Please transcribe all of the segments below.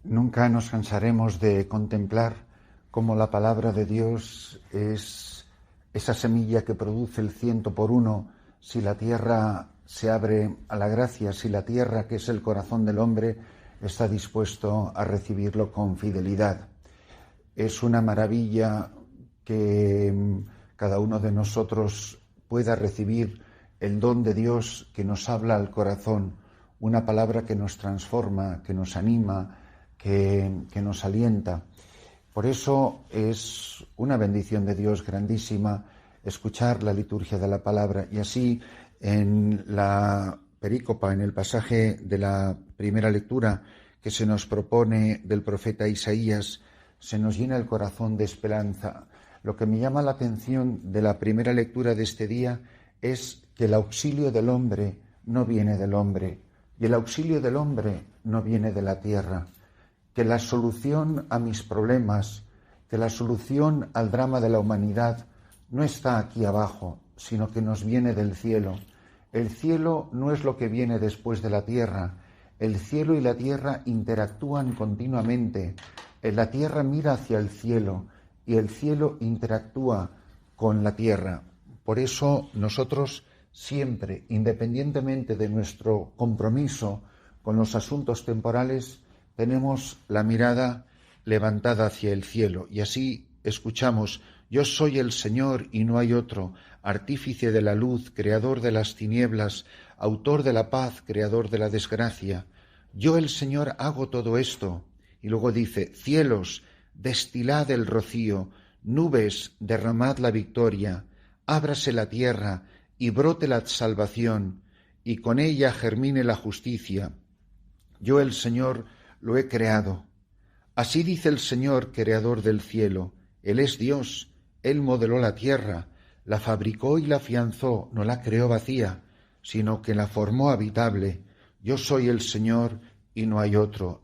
Nunca nos cansaremos de contemplar cómo la palabra de Dios es esa semilla que produce el 100 por 1 si la tierra se abre a la gracia, si la tierra, que es el corazón del hombre, está dispuesto a recibirlo con fidelidad. Es una maravilla que cada uno de nosotros pueda recibir el don de Dios que nos habla al corazón, una palabra que nos transforma, que nos anima, que nos alienta. Por eso es una bendición de Dios grandísima escuchar la liturgia de la palabra. Y así en la perícopa, en el pasaje de la primera lectura que se nos propone del profeta Isaías, se nos llena el corazón de esperanza. Lo que me llama la atención de la primera lectura de este día es que el auxilio del hombre no viene del hombre y el auxilio del hombre no viene de la tierra. Que la solución a mis problemas, que la solución al drama de la humanidad no está aquí abajo, sino que nos viene del cielo. El cielo no es lo que viene después de la tierra. El cielo y la tierra interactúan continuamente. La tierra mira hacia el cielo y el cielo interactúa con la tierra. Por eso nosotros siempre, independientemente de nuestro compromiso con los asuntos temporales, tenemos la mirada levantada hacia el cielo y así escuchamos: yo soy el Señor y no hay otro, artífice de la luz, creador de las tinieblas, autor de la paz, creador de la desgracia. Yo el Señor hago todo esto. Y luego dice: cielos, destilad el rocío, nubes, derramad la victoria, ábrase la tierra y brote la salvación, y con ella germine la justicia. Yo el Señor lo he creado. Así dice el Señor, creador del cielo. Él es Dios, Él modeló la tierra, la fabricó y la afianzó, no la creó vacía, sino que la formó habitable. Yo soy el Señor y no hay otro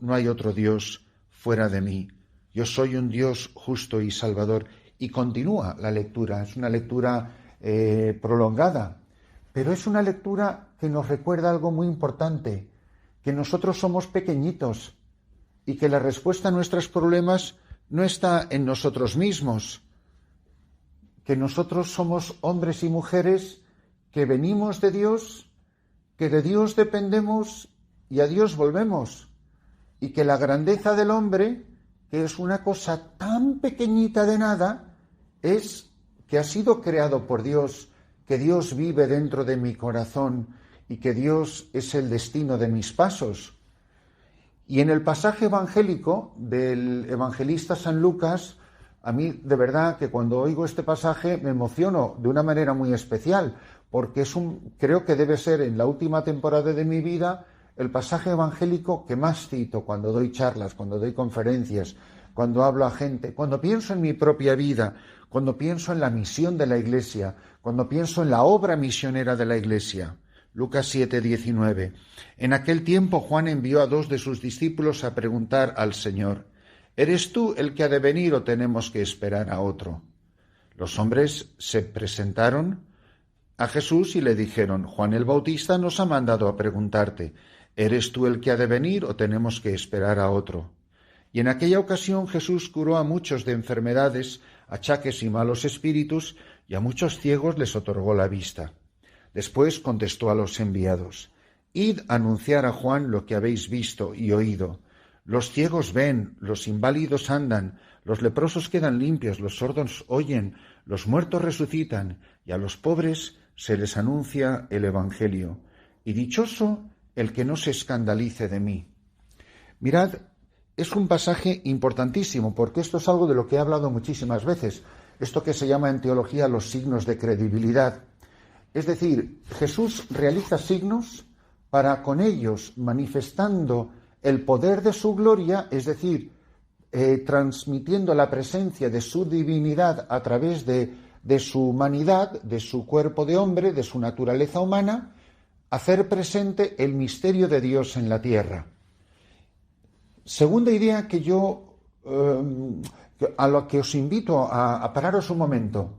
Dios fuera de mí. Yo soy un Dios justo y salvador. Y continúa la lectura, es una lectura prolongada, pero es una lectura que nos recuerda algo muy importante, que nosotros somos pequeñitos y que la respuesta a nuestros problemas no está en nosotros mismos, que nosotros somos hombres y mujeres que venimos de Dios, que de Dios dependemos y a Dios volvemos, y que la grandeza del hombre, que es una cosa tan pequeñita de nada, es que ha sido creado por Dios, que Dios vive dentro de mi corazón y que Dios es el destino de mis pasos. Y en el pasaje evangélico del evangelista San Lucas, a mí de verdad que cuando oigo este pasaje me emociono de una manera muy especial, porque creo que debe ser en la última temporada de mi vida el pasaje evangélico que más cito cuando doy charlas, cuando doy conferencias, cuando hablo a gente, cuando pienso en mi propia vida, cuando pienso en la misión de la Iglesia, cuando pienso en la obra misionera de la Iglesia. Lucas 7:19. En aquel tiempo Juan envió a 2 de sus discípulos a preguntar al Señor: ¿eres tú el que ha de venir o tenemos que esperar a otro? Los hombres se presentaron a Jesús y le dijeron: Juan el Bautista nos ha mandado a preguntarte: ¿eres tú el que ha de venir o tenemos que esperar a otro? Y en aquella ocasión Jesús curó a muchos de enfermedades, achaques y malos espíritus, y a muchos ciegos les otorgó la vista. Después contestó a los enviados: id a anunciar a Juan lo que habéis visto y oído. Los ciegos ven, los inválidos andan, los leprosos quedan limpios, los sordos oyen, los muertos resucitan, y a los pobres se les anuncia el Evangelio. Y dichoso el que no se escandalice de mí. Mirad, es un pasaje importantísimo, porque esto es algo de lo que he hablado muchísimas veces, esto que se llama en teología los signos de credibilidad. Es decir, Jesús realiza signos para con ellos, manifestando el poder de su gloria, es decir, transmitiendo la presencia de su divinidad a través de su humanidad, de su cuerpo de hombre, de su naturaleza humana, hacer presente el misterio de Dios en la tierra. Segunda idea que a lo que os invito a pararos un momento.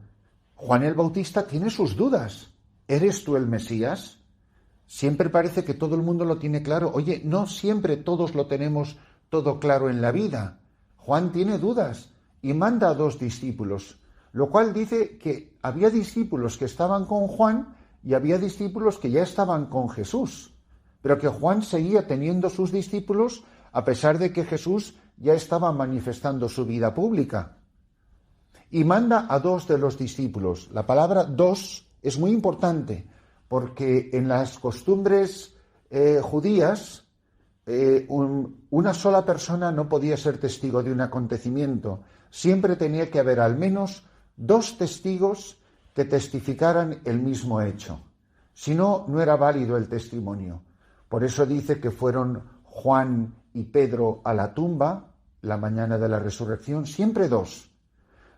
Juan el Bautista tiene sus dudas. ¿Eres tú el Mesías? Siempre parece que todo el mundo lo tiene claro. Oye, no siempre todos lo tenemos todo claro en la vida. Juan tiene dudas y manda a 2 discípulos, lo cual dice que había discípulos que estaban con Juan y había discípulos que ya estaban con Jesús, pero que Juan seguía teniendo sus discípulos a pesar de que Jesús ya estaba manifestando su vida pública. Y manda a 2 de los discípulos. La palabra 2 es muy importante porque en las costumbres judías una sola persona no podía ser testigo de un acontecimiento. Siempre tenía que haber al menos 2 testigos que testificaran el mismo hecho. Si no, no era válido el testimonio. Por eso dice que fueron Juan y Pedro a la tumba la mañana de la resurrección, siempre 2.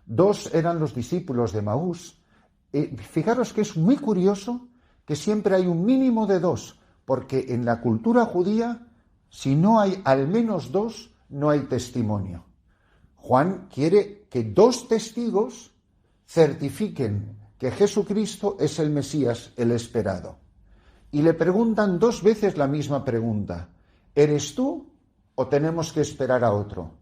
2 eran los discípulos de Emaús. Fijaros que es muy curioso que siempre hay un mínimo de 2, porque en la cultura judía, si no hay al menos 2, no hay testimonio. Juan quiere que 2 testigos certifiquen que Jesucristo es el Mesías, el esperado. Y le preguntan 2 veces la misma pregunta: ¿eres tú o tenemos que esperar a otro?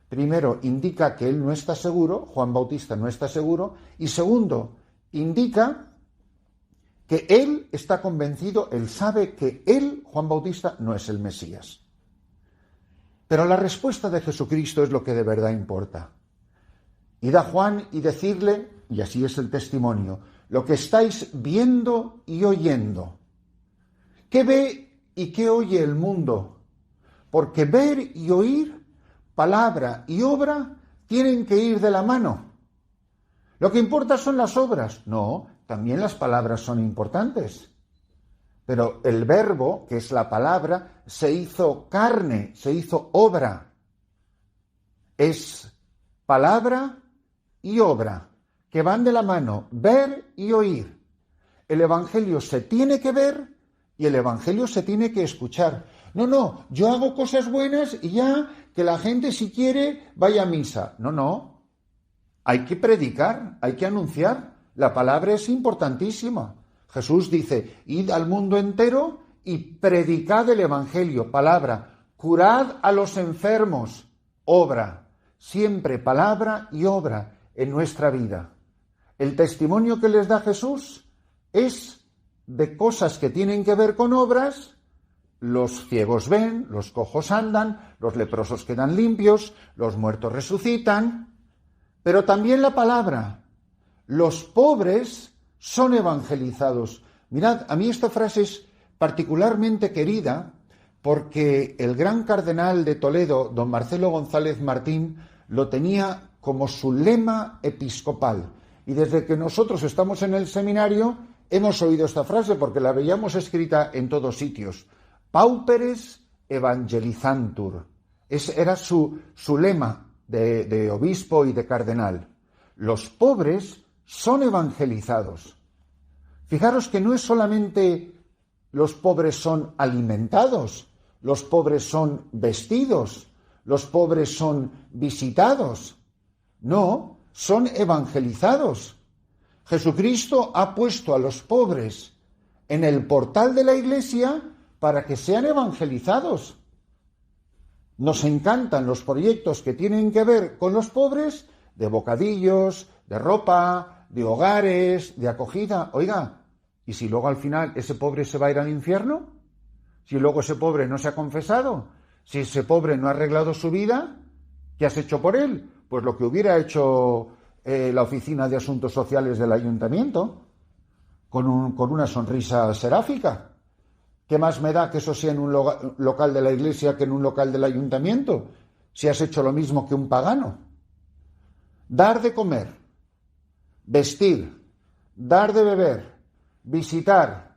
Primero, indica que él no está seguro, Juan Bautista no está seguro, y segundo, indica que él está convencido, él sabe que él, Juan Bautista, no es el Mesías. Pero la respuesta de Jesucristo es lo que de verdad importa. Id a Juan y decirle, y así es el testimonio, lo que estáis viendo y oyendo. ¿Qué ve y qué oye el mundo? Porque ver y oír, palabra y obra, tienen que ir de la mano. Lo que importa son las obras. No, también las palabras son importantes. Pero el verbo, que es la palabra, se hizo carne, se hizo obra. Es palabra y obra, que van de la mano, ver y oír. El Evangelio se tiene que ver y el Evangelio se tiene que escuchar. No, yo hago cosas buenas y ya que la gente, si quiere, vaya a misa. No. Hay que predicar, hay que anunciar. La palabra es importantísima. Jesús dice, id al mundo entero y predicad el Evangelio. Palabra, curad a los enfermos. Obra, siempre palabra y obra en nuestra vida. El testimonio que les da Jesús es de cosas que tienen que ver con obras. Los ciegos ven, los cojos andan, los leprosos quedan limpios, los muertos resucitan. Pero también la palabra. Los pobres son evangelizados. Mirad, a mí esta frase es particularmente querida porque el gran cardenal de Toledo, don Marcelo González Martín, lo tenía como su lema episcopal. Y desde que nosotros estamos en el seminario hemos oído esta frase porque la veíamos escrita en todos sitios. Pauperes evangelizantur. Era su lema de obispo y de cardenal. Los pobres son evangelizados. Fijaros que no es solamente los pobres son alimentados, los pobres son vestidos, los pobres son visitados. No, son evangelizados. Jesucristo ha puesto a los pobres en el portal de la Iglesia para que sean evangelizados. Nos encantan los proyectos que tienen que ver con los pobres, de bocadillos, de ropa, de hogares, de acogida. Oiga, ¿y si luego al final ese pobre se va a ir al infierno? Si luego ese pobre no se ha confesado, si ese pobre no ha arreglado su vida, ¿qué has hecho por él? Pues lo que hubiera hecho la Oficina de Asuntos Sociales del Ayuntamiento, con una sonrisa seráfica. ¿Qué más me da que eso sea en un local de la Iglesia que en un local del Ayuntamiento? Si has hecho lo mismo que un pagano. Dar de comer, vestir, dar de beber, visitar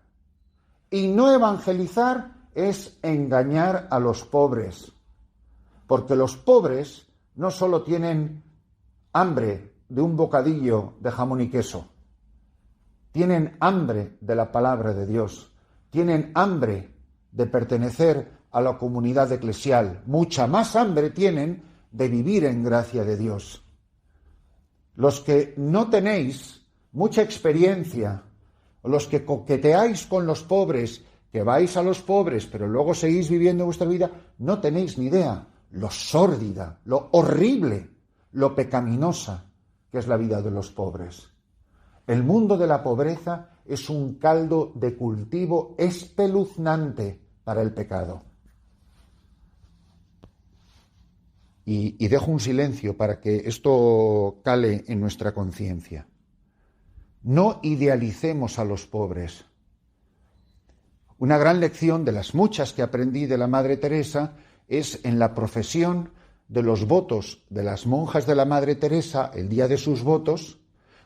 y no evangelizar es engañar a los pobres. Porque los pobres no solo tienen hambre de un bocadillo de jamón y queso, tienen hambre de la palabra de Dios, tienen hambre de pertenecer a la comunidad eclesial, mucha más hambre tienen de vivir en gracia de Dios. Los que no tenéis mucha experiencia, los que coqueteáis con los pobres, que vais a los pobres, pero luego seguís viviendo vuestra vida, no tenéis ni idea, lo sórdida, lo horrible, lo pecaminosa que es la vida de los pobres. El mundo de la pobreza es un caldo de cultivo espeluznante para el pecado. Y dejo un silencio para que esto cale en nuestra conciencia. No idealicemos a los pobres. Una gran lección de las muchas que aprendí de la Madre Teresa es en la profesión de los votos de las monjas de la Madre Teresa el día de sus votos,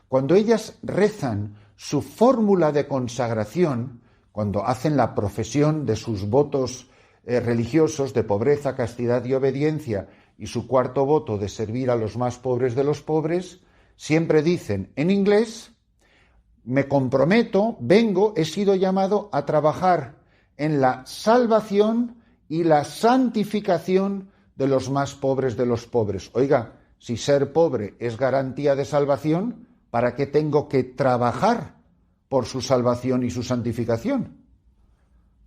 cuando ellas rezan su fórmula de consagración, cuando hacen la profesión de sus votos religiosos de pobreza, castidad y obediencia, y su cuarto voto de servir a los más pobres de los pobres, siempre dicen en inglés: me comprometo, he sido llamado a trabajar en la salvación y la santificación de los más pobres de los pobres. Oiga, si ser pobre es garantía de salvación, ¿para qué tengo que trabajar por su salvación y su santificación?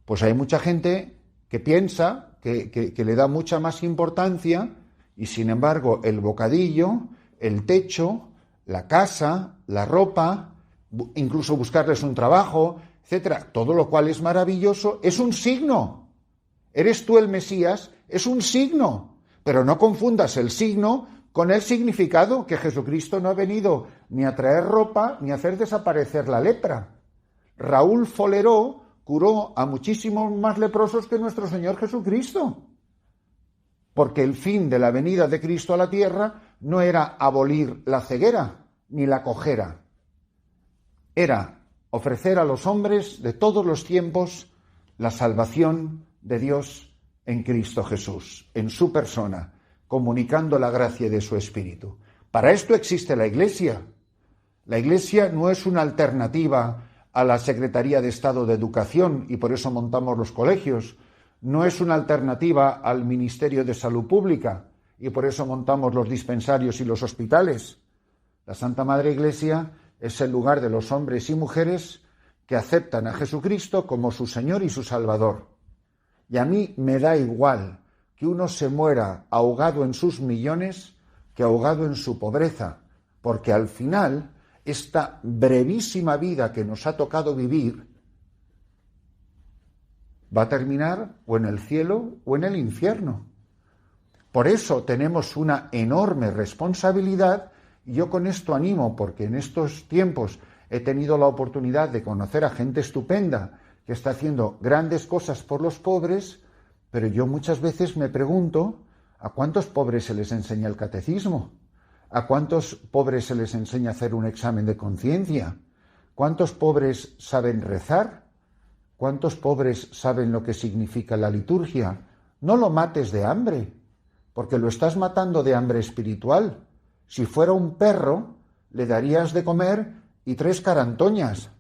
Pues hay mucha gente que piensa que le da mucha más importancia y, sin embargo, el bocadillo, el techo, la casa, la ropa, incluso buscarles un trabajo, etcétera, todo lo cual es maravilloso, es un signo. ¿Eres tú el Mesías? Es un signo, pero no confundas el signo con el significado, que Jesucristo no ha venido ni a traer ropa ni a hacer desaparecer la lepra. Raúl Foleró curó a muchísimos más leprosos que nuestro Señor Jesucristo, porque el fin de la venida de Cristo a la tierra no era abolir la ceguera ni la cojera, era ofrecer a los hombres de todos los tiempos la salvación de Dios en Cristo Jesús, en su persona, comunicando la gracia de su Espíritu. Para esto existe la Iglesia. La Iglesia no es una alternativa a la Secretaría de Estado de Educación y por eso montamos los colegios. No es una alternativa al Ministerio de Salud Pública y por eso montamos los dispensarios y los hospitales. La Santa Madre Iglesia es el lugar de los hombres y mujeres que aceptan a Jesucristo como su Señor y su Salvador. Y a mí me da igual que uno se muera ahogado en sus millones que ahogado en su pobreza, porque al final esta brevísima vida que nos ha tocado vivir va a terminar o en el cielo o en el infierno. Por eso tenemos una enorme responsabilidad, y yo con esto animo, porque en estos tiempos he tenido la oportunidad de conocer a gente estupenda que está haciendo grandes cosas por los pobres, pero yo muchas veces me pregunto, ¿a cuántos pobres se les enseña el catecismo? ¿A cuántos pobres se les enseña a hacer un examen de conciencia? ¿Cuántos pobres saben rezar? ¿Cuántos pobres saben lo que significa la liturgia? No lo mates de hambre, porque lo estás matando de hambre espiritual. Si fuera un perro, le darías de comer y 3 carantoñas.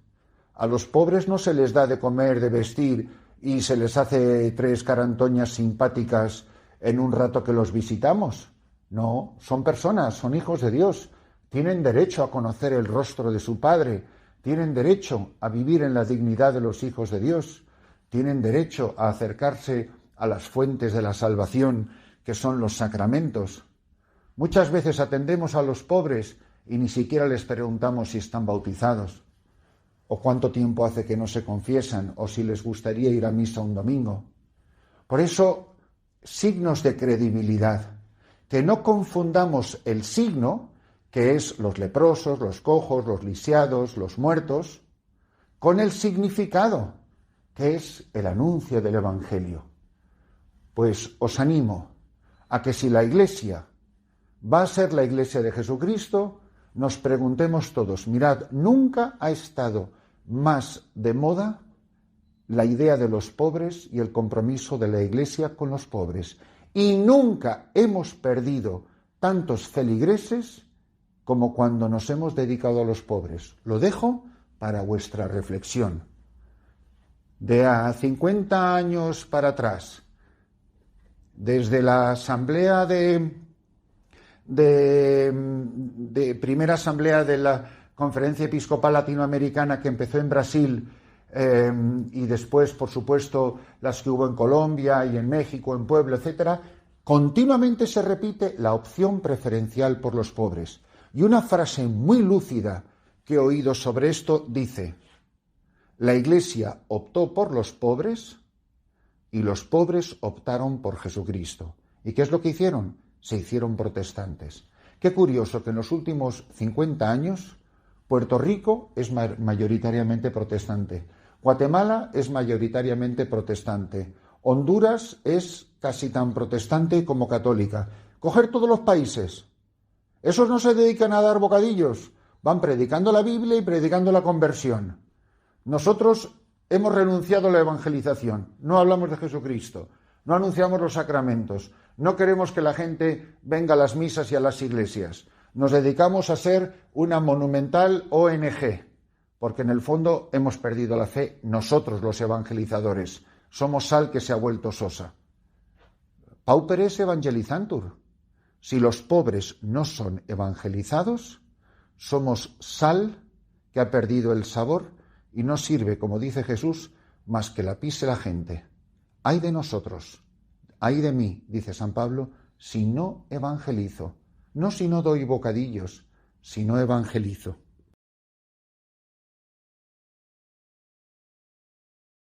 A los pobres no se les da de comer, de vestir, y se les hace 3 carantoñas simpáticas en un rato que los visitamos. No, son personas, son hijos de Dios, tienen derecho a conocer el rostro de su Padre, tienen derecho a vivir en la dignidad de los hijos de Dios, tienen derecho a acercarse a las fuentes de la salvación, que son los sacramentos. Muchas veces atendemos a los pobres y ni siquiera les preguntamos si están bautizados, o cuánto tiempo hace que no se confiesan, o si les gustaría ir a misa un domingo. Por eso, signos de credibilidad. Que no confundamos el signo, que es los leprosos, los cojos, los lisiados, los muertos, con el significado, que es el anuncio del Evangelio. Pues os animo a que si la Iglesia va a ser la Iglesia de Jesucristo, nos preguntemos todos, mirad, nunca ha estado más de moda la idea de los pobres y el compromiso de la Iglesia con los pobres. Y nunca hemos perdido tantos feligreses como cuando nos hemos dedicado a los pobres. Lo dejo para vuestra reflexión. De a 50 años para atrás, desde la asamblea primera asamblea de la Conferencia Episcopal Latinoamericana que empezó en Brasil, y después, por supuesto, las que hubo en Colombia y en México, en Puebla, etcétera, Continuamente se repite la opción preferencial por los pobres. Y una frase muy lúcida que he oído sobre esto dice: la Iglesia optó por los pobres y los pobres optaron por Jesucristo. ¿Y qué es lo que hicieron? Se hicieron protestantes. Qué curioso que en los últimos 50 años Puerto Rico es mayoritariamente protestante, Guatemala es mayoritariamente protestante, Honduras es casi tan protestante como católica. Coger todos los países. Esos no se dedican a dar bocadillos, van predicando la Biblia y predicando la conversión. Nosotros hemos renunciado a la evangelización, no hablamos de Jesucristo, no anunciamos los sacramentos, no queremos que la gente venga a las misas y a las iglesias. Nos dedicamos a ser una monumental ONG, porque en el fondo hemos perdido la fe nosotros los evangelizadores. Somos sal que se ha vuelto sosa. Pauperes evangelizantur. Si los pobres no son evangelizados, somos sal que ha perdido el sabor y no sirve, como dice Jesús, más que la pise la gente. Ay de nosotros, ay de mí, dice San Pablo, si no evangelizo. No si no doy bocadillos, si no evangelizo.